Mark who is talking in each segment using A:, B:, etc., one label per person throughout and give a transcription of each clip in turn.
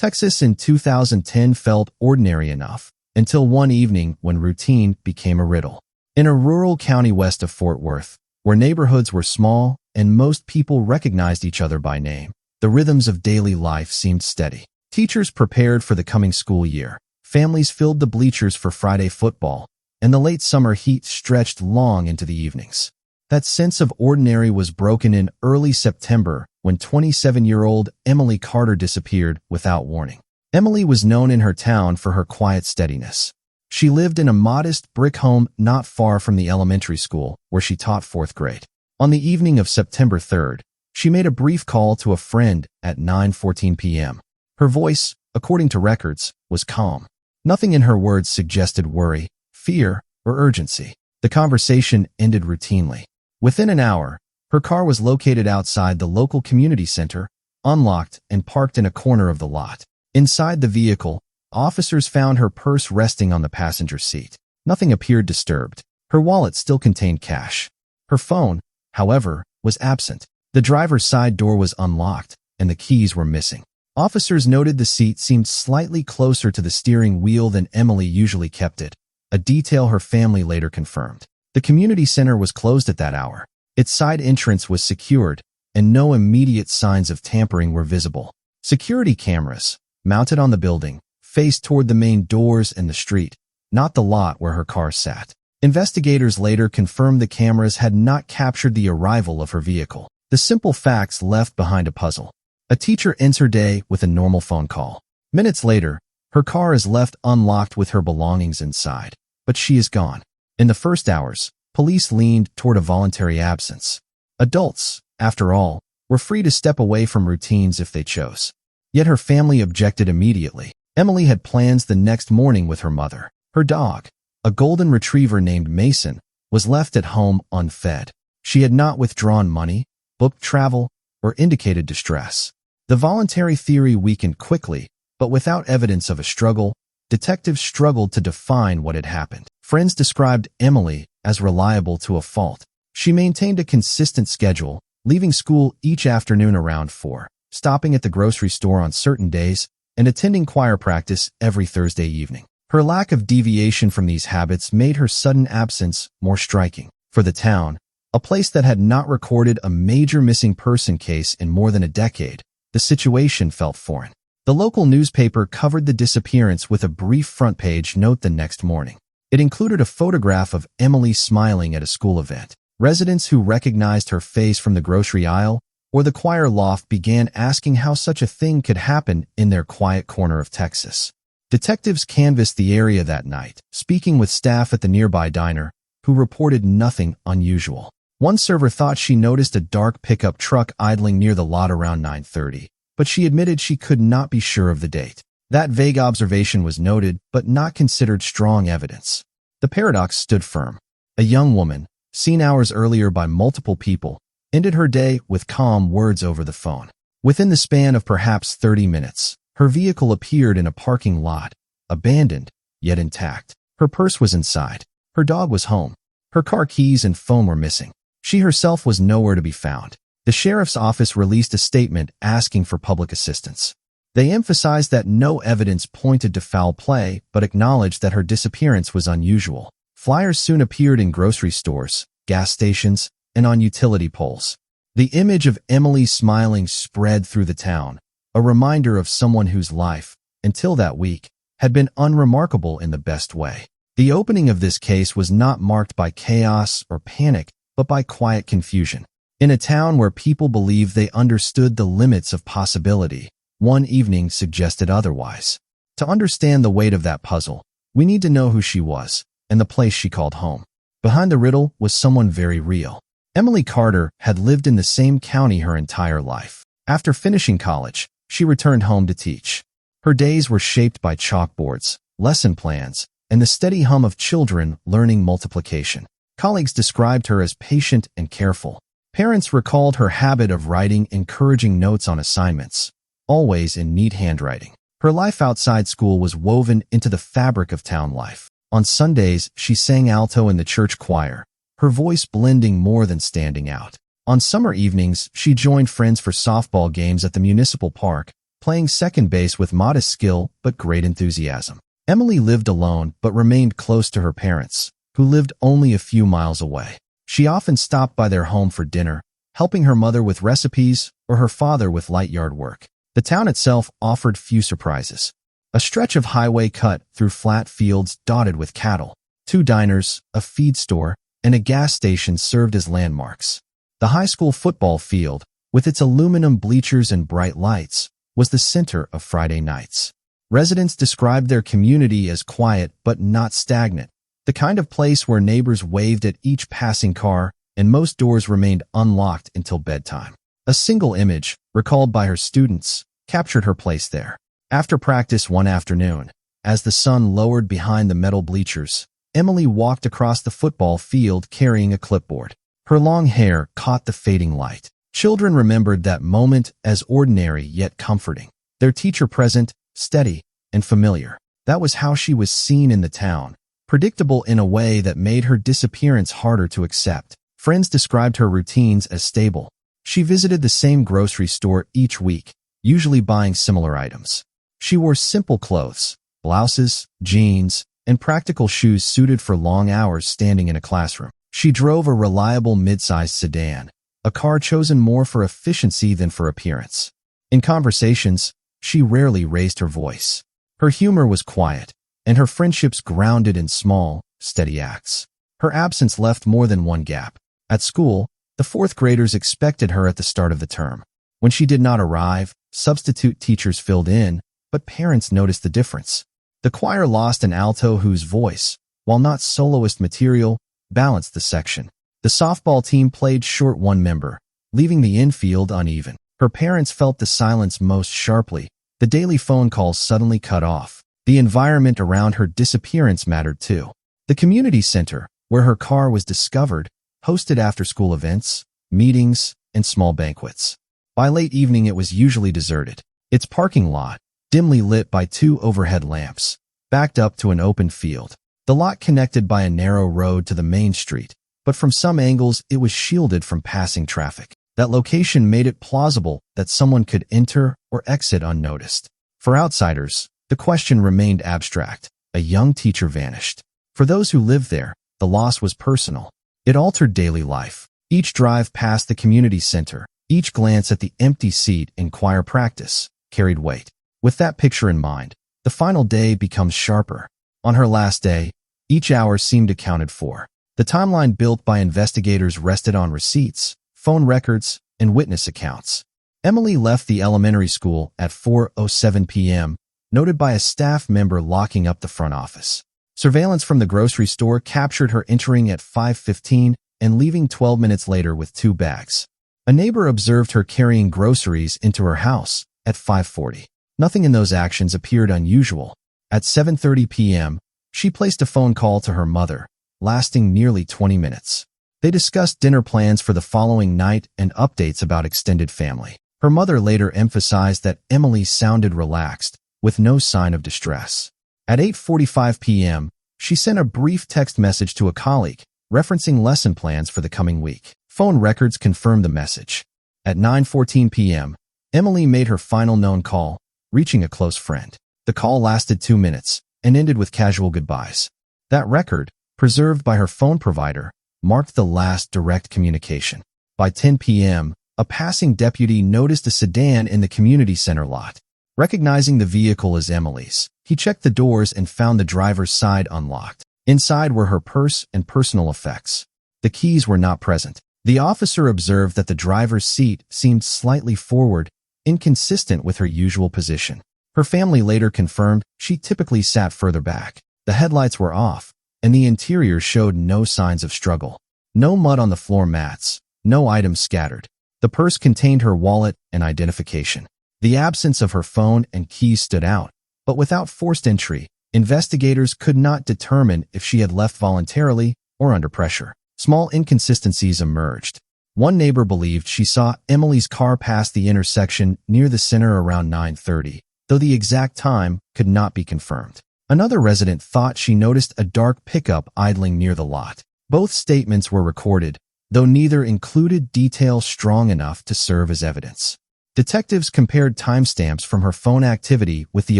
A: Texas in 2010 felt ordinary enough, until one evening when routine became a riddle. In a rural county west of Fort Worth, where neighborhoods were small and most people recognized each other by name, the rhythms of daily life seemed steady. Teachers prepared for the coming school year. Families filled the bleachers for Friday football, and the late summer heat stretched long into the evenings. That sense of ordinary was broken in early September when 27-year-old Emily Carter disappeared without warning. Emily was known in her town for her quiet steadiness. She lived in a modest brick home not far from the elementary school where she taught 4th grade. On the evening of September 3rd, she made a brief call to a friend at 9:14 p.m. Her voice, according to records, was calm. Nothing in her words suggested worry, fear, or urgency. The conversation ended routinely. Within an hour, her car was located outside the local community center, unlocked and parked in a corner of the lot. Inside the vehicle, officers found her purse resting on the passenger seat. Nothing appeared disturbed. Her wallet still contained cash. Her phone, however, was absent. The driver's side door was unlocked, and the keys were missing. Officers noted the seat seemed slightly closer to the steering wheel than Emily usually kept it, a detail her family later confirmed. The community center was closed at that hour. Its side entrance was secured, and no immediate signs of tampering were visible. Security cameras, mounted on the building, faced toward the main doors and the street, not the lot where her car sat. Investigators later confirmed the cameras had not captured the arrival of her vehicle. The simple facts left behind a puzzle. A teacher ends her day with a normal phone call. Minutes later, her car is left unlocked with her belongings inside, but she is gone. In the first hours, police leaned toward a voluntary absence. Adults, after all, were free to step away from routines if they chose. Yet her family objected immediately. Emily had plans the next morning with her mother. Her dog, a golden retriever named Mason, was left at home unfed. She had not withdrawn money, booked travel, or indicated distress. The voluntary theory weakened quickly, but without evidence of a struggle, detectives struggled to define what had happened. Friends described Emily as reliable to a fault. She maintained a consistent schedule, leaving school each afternoon around 4, stopping at the grocery store on certain days, and attending choir practice every Thursday evening. Her lack of deviation from these habits made her sudden absence more striking. For the town, a place that had not recorded a major missing person case in more than a decade, the situation felt foreign. The local newspaper covered the disappearance with a brief front-page note the next morning. It included a photograph of Emily smiling at a school event. Residents who recognized her face from the grocery aisle or the choir loft began asking how such a thing could happen in their quiet corner of Texas. Detectives canvassed the area that night, speaking with staff at the nearby diner, who reported nothing unusual. One server thought she noticed a dark pickup truck idling near the lot around 9:30, but she admitted she could not be sure of the date. That vague observation was noted, but not considered strong evidence. The paradox stood firm. A young woman, seen hours earlier by multiple people, ended her day with calm words over the phone. Within the span of perhaps 30 minutes, her vehicle appeared in a parking lot, abandoned, yet intact. Her purse was inside. Her dog was home. Her car keys and phone were missing. She herself was nowhere to be found. The sheriff's office released a statement asking for public assistance. They emphasized that no evidence pointed to foul play, but acknowledged that her disappearance was unusual. Flyers soon appeared in grocery stores, gas stations, and on utility poles. The image of Emily smiling spread through the town, a reminder of someone whose life, until that week, had been unremarkable in the best way. The opening of this case was not marked by chaos or panic, but by quiet confusion. In a town where people believed they understood the limits of possibility, one evening suggested otherwise. To understand the weight of that puzzle, we need to know who she was and the place she called home. Behind the riddle was someone very real. Emily Carter had lived in the same county her entire life. After finishing college, she returned home to teach. Her days were shaped by chalkboards, lesson plans, and the steady hum of children learning multiplication. Colleagues described her as patient and careful. Parents recalled her habit of writing encouraging notes on assignments, always in neat handwriting. Her life outside school was woven into the fabric of town life. On Sundays, she sang alto in the church choir, her voice blending more than standing out. On summer evenings, she joined friends for softball games at the municipal park, playing second base with modest skill but great enthusiasm. Emily lived alone but remained close to her parents, who lived only a few miles away. She often stopped by their home for dinner, helping her mother with recipes or her father with light yard work. The town itself offered few surprises. A stretch of highway cut through flat fields dotted with cattle. 2 diners, a feed store, and a gas station served as landmarks. The high school football field, with its aluminum bleachers and bright lights, was the center of Friday nights. Residents described their community as quiet but not stagnant, the kind of place where neighbors waved at each passing car and most doors remained unlocked until bedtime. A single image, recalled by her students, captured her place there. After practice one afternoon, as the sun lowered behind the metal bleachers, Emily walked across the football field carrying a clipboard. Her long hair caught the fading light. Children remembered that moment as ordinary yet comforting. Their teacher present, steady, and familiar. That was how she was seen in the town, predictable in a way that made her disappearance harder to accept. Friends described her routines as stable. She visited the same grocery store each week, usually buying similar items. She wore simple clothes, blouses, jeans, and practical shoes suited for long hours standing in a classroom. She drove a reliable mid-sized sedan, a car chosen more for efficiency than for appearance. In conversations, she rarely raised her voice. Her humor was quiet, and her friendships grounded in small, steady acts. Her absence left more than one gap. At school, the 4th graders expected her at the start of the term. When she did not arrive, substitute teachers filled in, but parents noticed the difference. The choir lost an alto whose voice, while not soloist material, balanced the section. The softball team played short one member, leaving the infield uneven. Her parents felt the silence most sharply. The daily phone calls suddenly cut off. The environment around her disappearance mattered too. The community center, where her car was discovered, hosted after-school events, meetings, and small banquets. By late evening it was usually deserted. Its parking lot, dimly lit by 2 overhead lamps, backed up to an open field. The lot connected by a narrow road to the main street, but from some angles it was shielded from passing traffic. That location made it plausible that someone could enter or exit unnoticed. For outsiders, the question remained abstract. A young teacher vanished. For those who lived there, the loss was personal. It altered daily life. Each drive past the community center, each glance at the empty seat in choir practice, carried weight. With that picture in mind, the final day becomes sharper. On her last day, each hour seemed accounted for. The timeline built by investigators rested on receipts, phone records, and witness accounts. Emily left the elementary school at 4:07 p.m., noted by a staff member locking up the front office. Surveillance from the grocery store captured her entering at 5:15 and leaving 12 minutes later with 2 bags. A neighbor observed her carrying groceries into her house at 5:40. Nothing in those actions appeared unusual. At 7:30 p.m., she placed a phone call to her mother, lasting nearly 20 minutes. They discussed dinner plans for the following night and updates about extended family. Her mother later emphasized that Emily sounded relaxed, with no sign of distress. At 8:45 p.m., she sent a brief text message to a colleague, referencing lesson plans for the coming week. Phone records confirmed the message. At 9:14 p.m., Emily made her final known call, reaching a close friend. The call lasted 2 minutes and ended with casual goodbyes. That record, preserved by her phone provider, marked the last direct communication. By 10 p.m., a passing deputy noticed a sedan in the community center lot. Recognizing the vehicle as Emily's, he checked the doors and found the driver's side unlocked. Inside were her purse and personal effects. The keys were not present. The officer observed that the driver's seat seemed slightly forward, inconsistent with her usual position. Her family later confirmed she typically sat further back. The headlights were off, and the interior showed no signs of struggle. No mud on the floor mats, no items scattered. The purse contained her wallet and identification. The absence of her phone and keys stood out, but without forced entry, investigators could not determine if she had left voluntarily or under pressure. Small inconsistencies emerged. One neighbor believed she saw Emily's car pass the intersection near the center around 9:30, though the exact time could not be confirmed. Another resident thought she noticed a dark pickup idling near the lot. Both statements were recorded, though neither included detail strong enough to serve as evidence. Detectives compared timestamps from her phone activity with the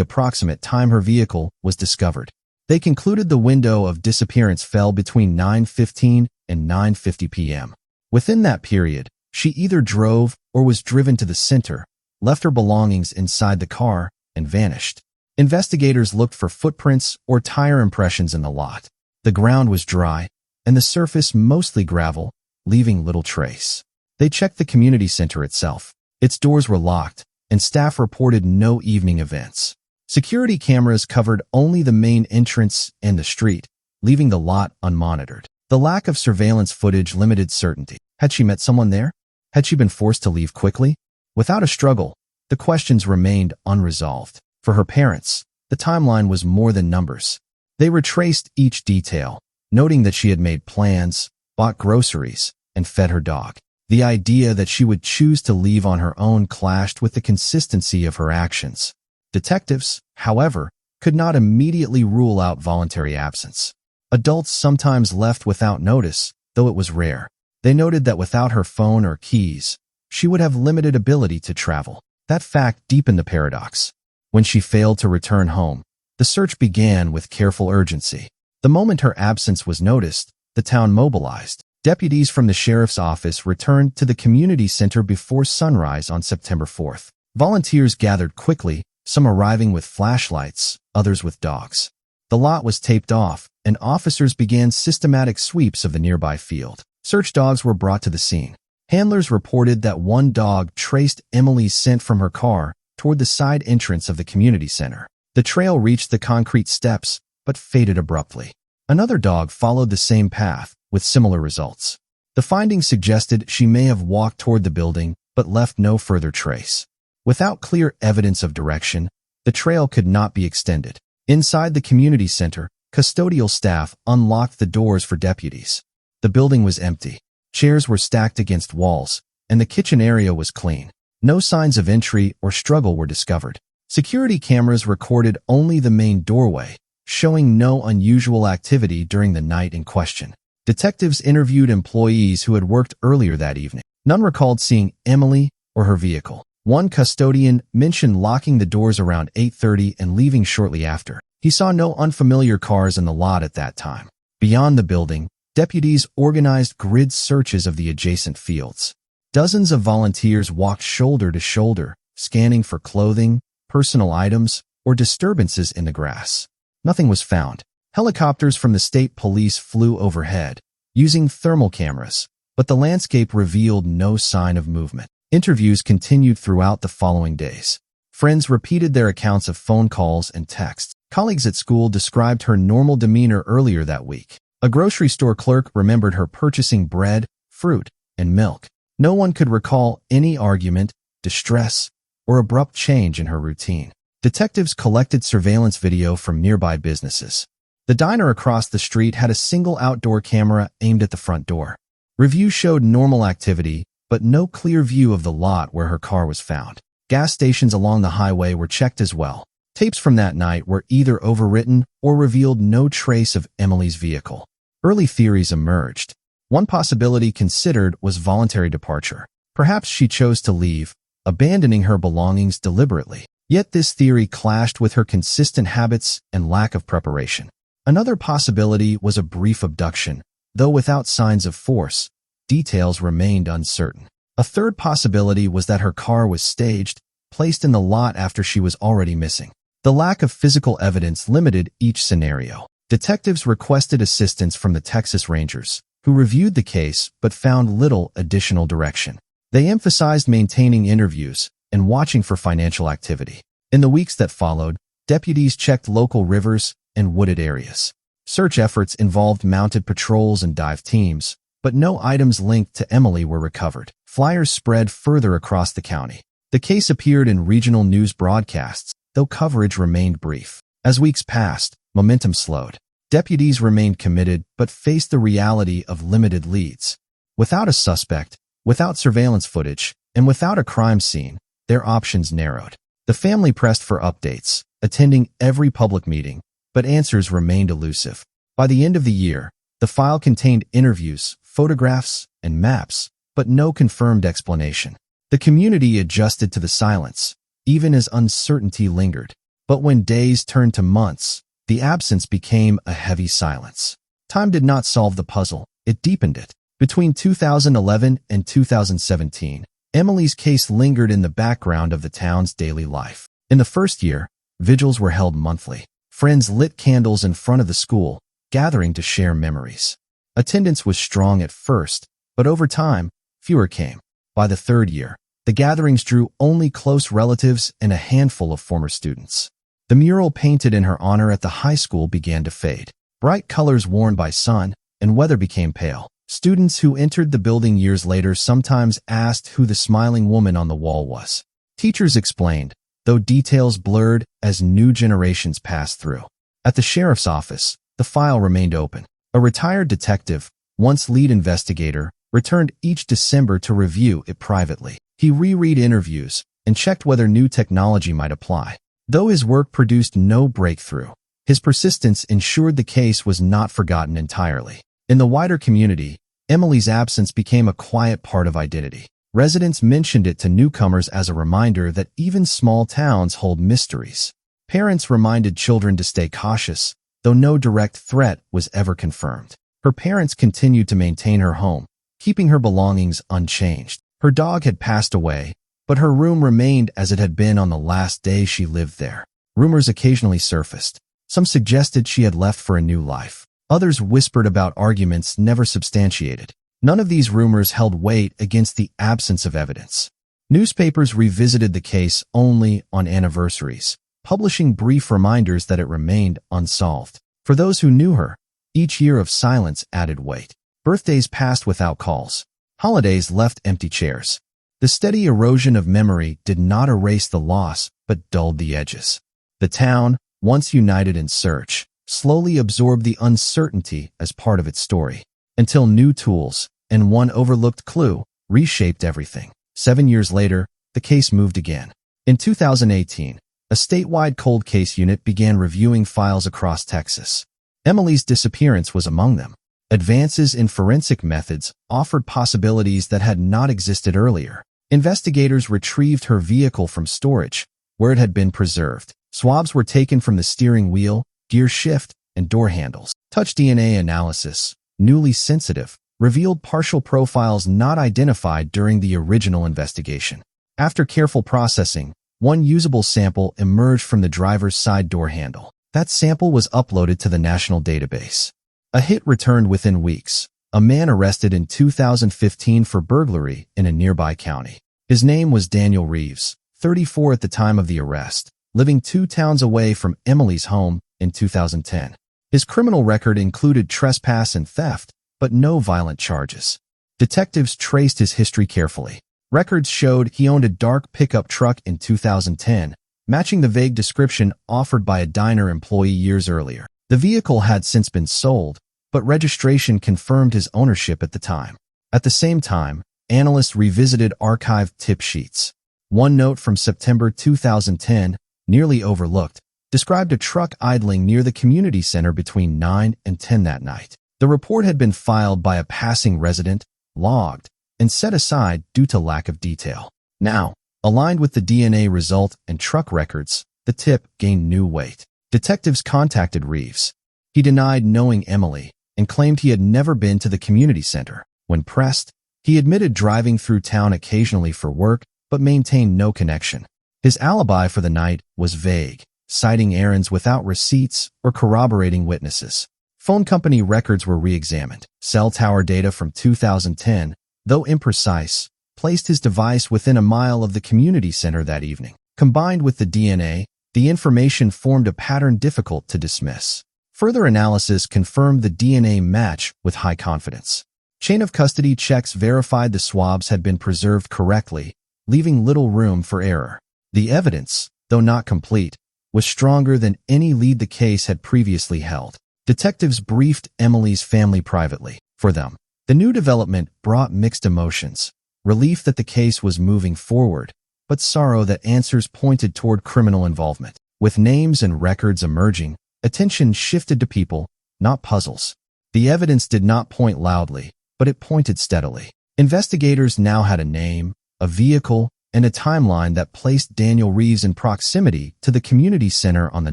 A: approximate time her vehicle was discovered. They concluded the window of disappearance fell between 9:15 and 9:50 p.m. Within that period, she either drove or was driven to the center, left her belongings inside the car, and vanished. Investigators looked for footprints or tire impressions in the lot. The ground was dry, and the surface mostly gravel, leaving little trace. They checked the community center itself. Its doors were locked, and staff reported no evening events. Security cameras covered only the main entrance and the street, leaving the lot unmonitored. The lack of surveillance footage limited certainty. Had she met someone there? Had she been forced to leave quickly? Without a struggle, the questions remained unresolved. For her parents, the timeline was more than numbers. They retraced each detail, noting that she had made plans, bought groceries, and fed her dog. The idea that she would choose to leave on her own clashed with the consistency of her actions. Detectives, however, could not immediately rule out voluntary absence. Adults sometimes left without notice, though it was rare. They noted that without her phone or keys, she would have limited ability to travel. That fact deepened the paradox. When she failed to return home, the search began with careful urgency. The moment her absence was noticed, the town mobilized. Deputies from the sheriff's office returned to the community center before sunrise on September 4th. Volunteers gathered quickly, some arriving with flashlights, others with dogs. The lot was taped off, and officers began systematic sweeps of the nearby field. Search dogs were brought to the scene. Handlers reported that one dog traced Emily's scent from her car toward the side entrance of the community center. The trail reached the concrete steps, but faded abruptly. Another dog followed the same path, with similar results. The findings suggested she may have walked toward the building, but left no further trace. Without clear evidence of direction, the trail could not be extended. Inside the community center, custodial staff unlocked the doors for deputies. The building was empty. Chairs were stacked against walls, and the kitchen area was clean. No signs of entry or struggle were discovered. Security cameras recorded only the main doorway, showing no unusual activity during the night in question. Detectives interviewed employees who had worked earlier that evening. None recalled seeing Emily or her vehicle. One custodian mentioned locking the doors around 8:30 and leaving shortly after. He saw no unfamiliar cars in the lot at that time. Beyond the building, deputies organized grid searches of the adjacent fields. Dozens of volunteers walked shoulder to shoulder, scanning for clothing, personal items, or disturbances in the grass. Nothing was found. Helicopters from the state police flew overhead, using thermal cameras, but the landscape revealed no sign of movement. Interviews continued throughout the following days. Friends repeated their accounts of phone calls and texts. Colleagues at school described her normal demeanor earlier that week. A grocery store clerk remembered her purchasing bread, fruit, and milk. No one could recall any argument, distress, or abrupt change in her routine. Detectives collected surveillance video from nearby businesses. The diner across the street had a single outdoor camera aimed at the front door. Reviews showed normal activity, but no clear view of the lot where her car was found. Gas stations along the highway were checked as well. Tapes from that night were either overwritten or revealed no trace of Emily's vehicle. Early theories emerged. One possibility considered was voluntary departure. Perhaps she chose to leave, abandoning her belongings deliberately. Yet this theory clashed with her consistent habits and lack of preparation. Another possibility was a brief abduction, though without signs of force. Details remained uncertain. A third possibility was that her car was staged, placed in the lot after she was already missing. The lack of physical evidence limited each scenario. Detectives requested assistance from the Texas Rangers, who reviewed the case but found little additional direction. They emphasized maintaining interviews and watching for financial activity. In the weeks that followed, deputies checked local rivers and wooded areas. Search efforts involved mounted patrols and dive teams, but no items linked to Emily were recovered. Flyers spread further across the county. The case appeared in regional news broadcasts, though coverage remained brief. As weeks passed, momentum slowed. Deputies remained committed but faced the reality of limited leads. Without a suspect, without surveillance footage, and without a crime scene, their options narrowed. The family pressed for updates, attending every public meeting, but answers remained elusive. By the end of the year, the file contained interviews, photographs, and maps, but no confirmed explanation. The community adjusted to the silence, even as uncertainty lingered. But when days turned to months, the absence became a heavy silence. Time did not solve the puzzle, it deepened it. Between 2011 and 2017, Emily's case lingered in the background of the town's daily life. In the first year, vigils were held monthly. Friends lit candles in front of the school, gathering to share memories. Attendance was strong at first, but over time, fewer came. By the third year, the gatherings drew only close relatives and a handful of former students. The mural painted in her honor at the high school began to fade. Bright colors worn by sun and weather became pale. Students who entered the building years later sometimes asked who the smiling woman on the wall was. Teachers explained, though details blurred as new generations passed through. At the sheriff's office, the file remained open. A retired detective, once lead investigator, returned each December to review it privately. He reread interviews and checked whether new technology might apply. Though his work produced no breakthrough, his persistence ensured the case was not forgotten entirely. In the wider community, Emily's absence became a quiet part of identity. Residents mentioned it to newcomers as a reminder that even small towns hold mysteries. Parents reminded children to stay cautious, though no direct threat was ever confirmed. Her parents continued to maintain her home, keeping her belongings unchanged. Her dog had passed away, but her room remained as it had been on the last day she lived there. Rumors occasionally surfaced. Some suggested she had left for a new life. Others whispered about arguments never substantiated. None of these rumors held weight against the absence of evidence. Newspapers revisited the case only on anniversaries, publishing brief reminders that it remained unsolved. For those who knew her, each year of silence added weight. Birthdays passed without calls. Holidays left empty chairs. The steady erosion of memory did not erase the loss, but dulled the edges. The town, once united in search, slowly absorbed the uncertainty as part of its story, until new tools and one overlooked clue reshaped everything. 7 years later, the case moved again. In 2018, a statewide cold case unit began reviewing files across Texas. Emily's disappearance was among them. Advances in forensic methods offered possibilities that had not existed earlier. Investigators retrieved her vehicle from storage, where it had been preserved. Swabs were taken from the steering wheel, gear shift, and door handles. Touch DNA analysis, newly sensitive, revealed partial profiles not identified during the original investigation. After careful processing, one usable sample emerged from the driver's side door handle. That sample was uploaded to the national database. A hit returned within weeks. A man arrested in 2015 for burglary in a nearby county. His name was Daniel Reeves, 34 at the time of the arrest, living 2 towns away from Emily's home in 2010. His criminal record included trespass and theft, but no violent charges. Detectives traced his history carefully. Records showed he owned a dark pickup truck in 2010, matching the vague description offered by a diner employee years earlier. The vehicle had since been sold, but registration confirmed his ownership at the time. At the same time, analysts revisited archived tip sheets. One note from September 2010, nearly overlooked, described a truck idling near the community center between 9 and 10 that night. The report had been filed by a passing resident, logged, and set aside due to lack of detail. Now, aligned with the DNA result and truck records, the tip gained new weight. Detectives contacted Reeves. He denied knowing Emily and claimed he had never been to the community center. When pressed, he admitted driving through town occasionally for work, but maintained no connection. His alibi for the night was vague, citing errands without receipts or corroborating witnesses. Phone company records were re-examined. Cell tower data from 2010, though imprecise, placed his device within a mile of the community center that evening. Combined with the DNA, the information formed a pattern difficult to dismiss. Further analysis confirmed the DNA match with high confidence. Chain of custody checks verified the swabs had been preserved correctly, leaving little room for error. The evidence, though not complete, was stronger than any lead the case had previously held. Detectives briefed Emily's family privately. For them, the new development brought mixed emotions, relief that the case was moving forward, but sorrow that answers pointed toward criminal involvement. With names and records emerging, attention shifted to people, not puzzles. The evidence did not point loudly, but it pointed steadily. Investigators now had a name, a vehicle, and a timeline that placed Daniel Reeves in proximity to the community center on the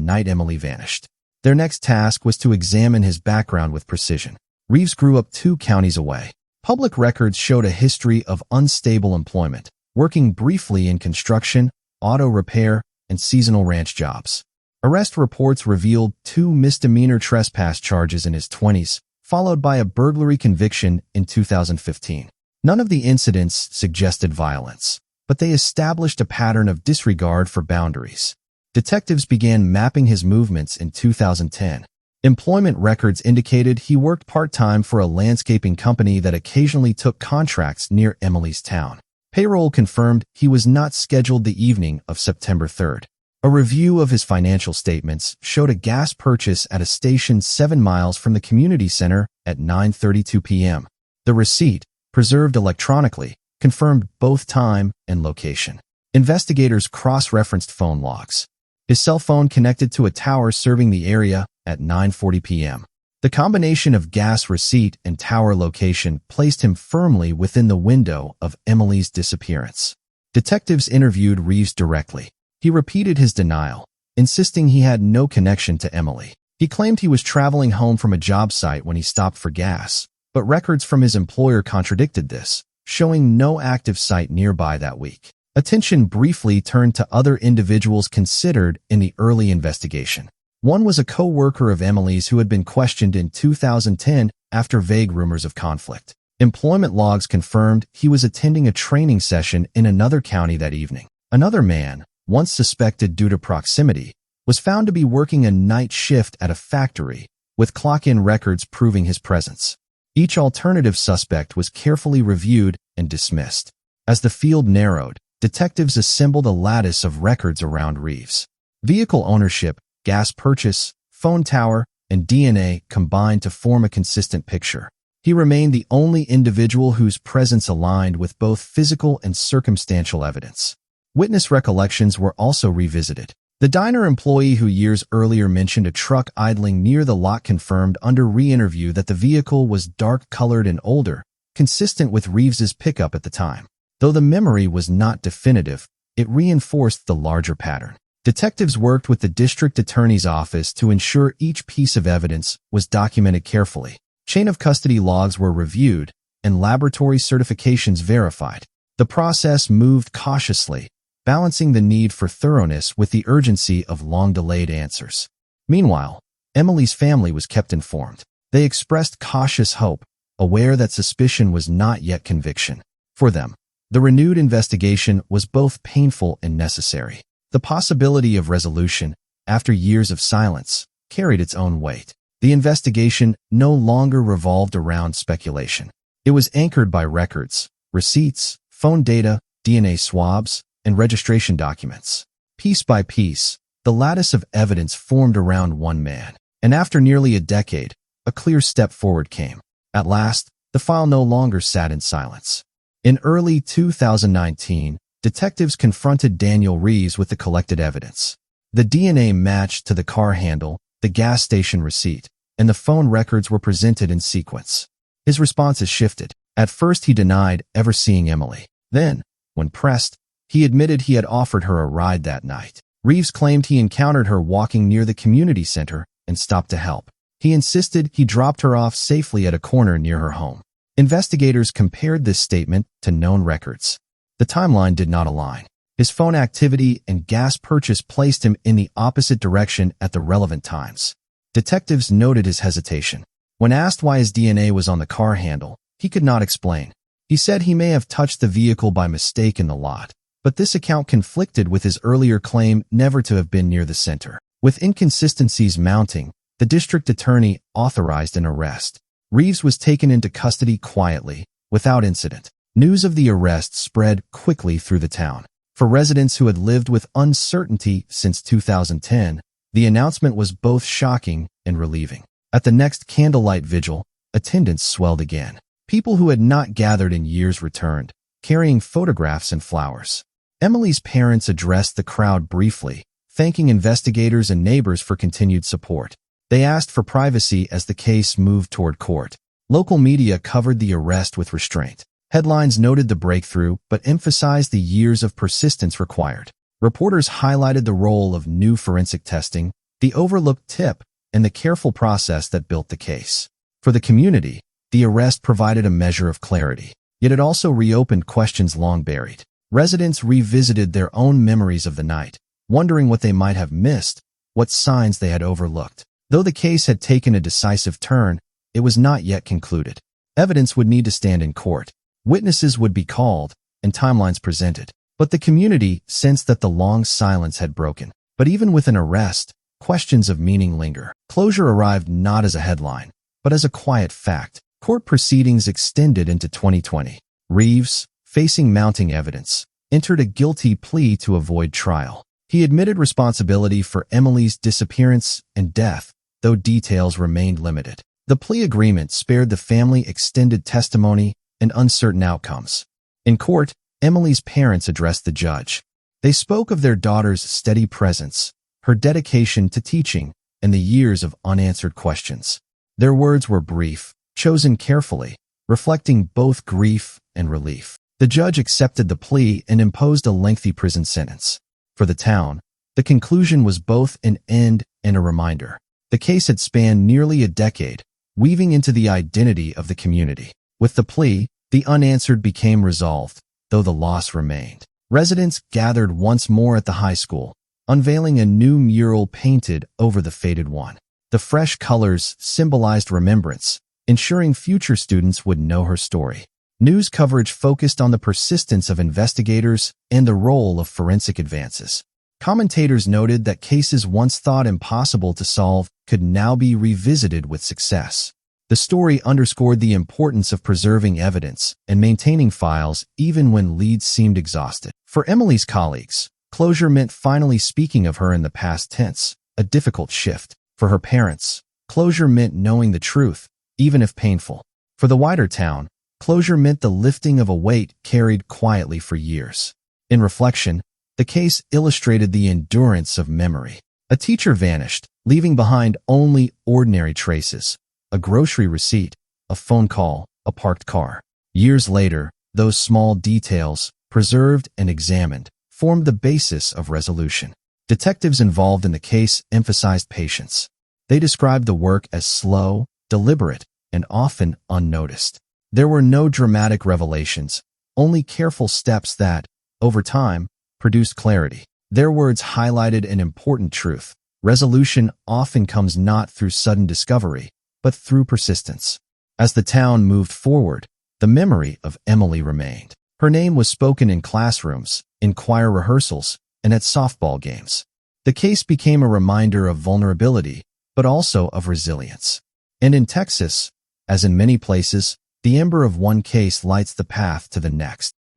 A: night Emily vanished. Their next task was to examine his background with precision. Reeves grew up 2 counties away. Public records showed a history of unstable employment, working briefly in construction, auto repair, and seasonal ranch jobs. Arrest reports revealed 2 misdemeanor trespass charges in his 20s, followed by a burglary conviction in 2015. None of the incidents suggested violence, but they established a pattern of disregard for boundaries. Detectives began mapping his movements in 2010. Employment records indicated he worked part-time for a landscaping company that occasionally took contracts near Emily's town. Payroll confirmed he was not scheduled the evening of September 3rd. A review of his financial statements showed a gas purchase at a station 7 miles from the community center at 9:32 p.m. The receipt, preserved electronically, confirmed both time and location. Investigators cross-referenced phone logs. His cell phone connected to a tower serving the area at 9:40 p.m. The combination of gas receipt and tower location placed him firmly within the window of Emily's disappearance. Detectives interviewed Reeves directly. He repeated his denial, insisting he had no connection to Emily. He claimed he was traveling home from a job site when he stopped for gas, but records from his employer contradicted this, showing no active site nearby that week. Attention briefly turned to other individuals considered in the early investigation. One was a co-worker of Emily's who had been questioned in 2010 after vague rumors of conflict. Employment logs confirmed he was attending a training session in another county that evening. Another man, once suspected due to proximity, was found to be working a night shift at a factory, with clock-in records proving his presence. Each alternative suspect was carefully reviewed and dismissed. As the field narrowed, detectives assembled a lattice of records around Reeves. Vehicle ownership, gas purchase, phone tower, and DNA combined to form a consistent picture. He remained the only individual whose presence aligned with both physical and circumstantial evidence. Witness recollections were also revisited. The diner employee who years earlier mentioned a truck idling near the lot confirmed under re-interview that the vehicle was dark-colored and older, consistent with Reeves's pickup at the time. Though the memory was not definitive, it reinforced the larger pattern. Detectives worked with the district attorney's office to ensure each piece of evidence was documented carefully. Chain of custody logs were reviewed, and laboratory certifications verified. The process moved cautiously, balancing the need for thoroughness with the urgency of long-delayed answers. Meanwhile, Emily's family was kept informed. They expressed cautious hope, aware that suspicion was not yet conviction. For them, the renewed investigation was both painful and necessary. The possibility of resolution, after years of silence, carried its own weight. The investigation no longer revolved around speculation. It was anchored by records, receipts, phone data, DNA swabs, and registration documents. Piece by piece, the lattice of evidence formed around one man. And after nearly a decade, a clear step forward came. At last, the file no longer sat in silence. In early 2019, detectives confronted Daniel Reeves with the collected evidence. The DNA matched to the car handle, the gas station receipt, and the phone records were presented in sequence. His responses shifted. At first, he denied ever seeing Emily. Then, when pressed, he admitted he had offered her a ride that night. Reeves claimed he encountered her walking near the community center and stopped to help. He insisted he dropped her off safely at a corner near her home. Investigators compared this statement to known records. The timeline did not align. His phone activity and gas purchase placed him in the opposite direction at the relevant times. Detectives noted his hesitation. When asked why his DNA was on the car handle, he could not explain. He said he may have touched the vehicle by mistake in the lot, but this account conflicted with his earlier claim never to have been near the center. With inconsistencies mounting, the district attorney authorized an arrest. Reeves was taken into custody quietly, without incident. News of the arrest spread quickly through the town. For residents who had lived with uncertainty since 2010, the announcement was both shocking and relieving. At the next candlelight vigil, attendance swelled again. People who had not gathered in years returned, carrying photographs and flowers. Emily's parents addressed the crowd briefly, thanking investigators and neighbors for continued support. They asked for privacy as the case moved toward court. Local media covered the arrest with restraint. Headlines noted the breakthrough but emphasized the years of persistence required. Reporters highlighted the role of new forensic testing, the overlooked tip, and the careful process that built the case. For the community, the arrest provided a measure of clarity, yet it also reopened questions long buried. Residents revisited their own memories of the night, wondering what they might have missed, what signs they had overlooked. Though the case had taken a decisive turn, it was not yet concluded. Evidence would need to stand in court. Witnesses would be called, and timelines presented. But the community sensed that the long silence had broken. But even with an arrest, questions of meaning linger. Closure arrived not as a headline, but as a quiet fact. Court proceedings extended into 2020. Reeves, facing mounting evidence, entered a guilty plea to avoid trial. He admitted responsibility for Emily's disappearance and death, though details remained limited. The plea agreement spared the family extended testimony and uncertain outcomes. In court, Emily's parents addressed the judge. They spoke of their daughter's steady presence, her dedication to teaching, and the years of unanswered questions. Their words were brief, chosen carefully, reflecting both grief and relief. The judge accepted the plea and imposed a lengthy prison sentence. For the town, the conclusion was both an end and a reminder. The case had spanned nearly a decade, weaving into the identity of the community. With the plea, the unanswered became resolved, though the loss remained. Residents gathered once more at the high school, unveiling a new mural painted over the faded one. The fresh colors symbolized remembrance, ensuring future students would know her story. News coverage focused on the persistence of investigators and the role of forensic advances. Commentators noted that cases once thought impossible to solve could now be revisited with success. The story underscored the importance of preserving evidence and maintaining files even when leads seemed exhausted. For Emily's colleagues, closure meant finally speaking of her in the past tense, a difficult shift. For her parents, closure meant knowing the truth, even if painful. For the wider town, closure meant the lifting of a weight carried quietly for years. In reflection, the case illustrated the endurance of memory. A teacher vanished, leaving behind only ordinary traces. A grocery receipt, a phone call, a parked car. Years later, those small details, preserved and examined, formed the basis of resolution. Detectives involved in the case emphasized patience. They described the work as slow, deliberate, and often unnoticed. There were no dramatic revelations, only careful steps that, over time, produced clarity. Their words highlighted an important truth. Resolution often comes not through sudden discovery, but through persistence. As the town moved forward, the memory of Emily remained. Her name was spoken in classrooms, in choir rehearsals, and at softball games. The case became a reminder of vulnerability, but also of resilience. And in Texas, as in many places, the ember of one case lights the path to the next.